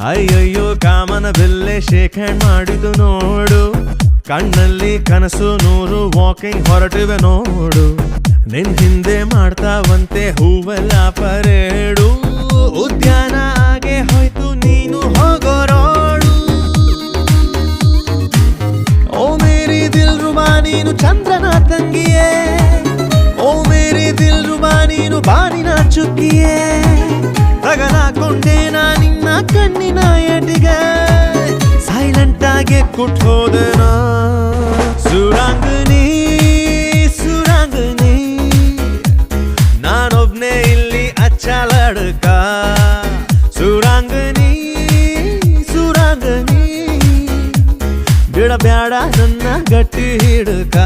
ಅಯ್ಯಯ್ಯೋ ಕಾಮನ ಬೆಲ್ಲೆ shake hand ಮಾಡಿದು ನೋಡು, ಕಣ್ಣಲ್ಲಿ ಕನಸು ನೂರು ವಾಕಿಂಗ್ ಹೊರಟಿವೆ ನೋಡು, ನಿನ್ ಹಿಂದೆ ಮಾಡ್ತಾವಂತೆ ಹೂವೆಲ್ಲ ಪರೇಡು, ಉದ್ಯಾನ ಆಗೆ ಹೋಯ್ತು ನೀನು ಹೋಗೋ ರೋಡು. ಓ ಮೇರಿ ದಿಲ್ರುಬಾ ನೀನು ಚಂದ್ರನ ತಂಗಿಯೇ, ಓ ಮೇರಿ ದಿಲ್ರುಬಾ ನೀನು ಬಾನಿನ ಚುಕ್ಕಿಯೇ, ತಗಲಾಕೊಂಡೆ ನಾ ನಿನ್ನ ಕಣ್ಣಿನ ಎಟಿಗೆ, ಸೈಲೆಂಟ್ ಆಗಿ ಕುಟ್ಕೋದೆನ. ಸುರಾಂಗನಿ ಸುರಾಂಗನಿ ನಾನೊಬ್ನೇ ಇಲ್ಲಿ ಅಚ್ಚ ಲಡ್ಕ, ಸುರಾಂಗನಿ ಸುರಾಂಗನಿ ಬಿಡಬ್ಯಾಡ ನನ್ನ ಗಟ್ಟಿ ಹಿಡ್ಕ.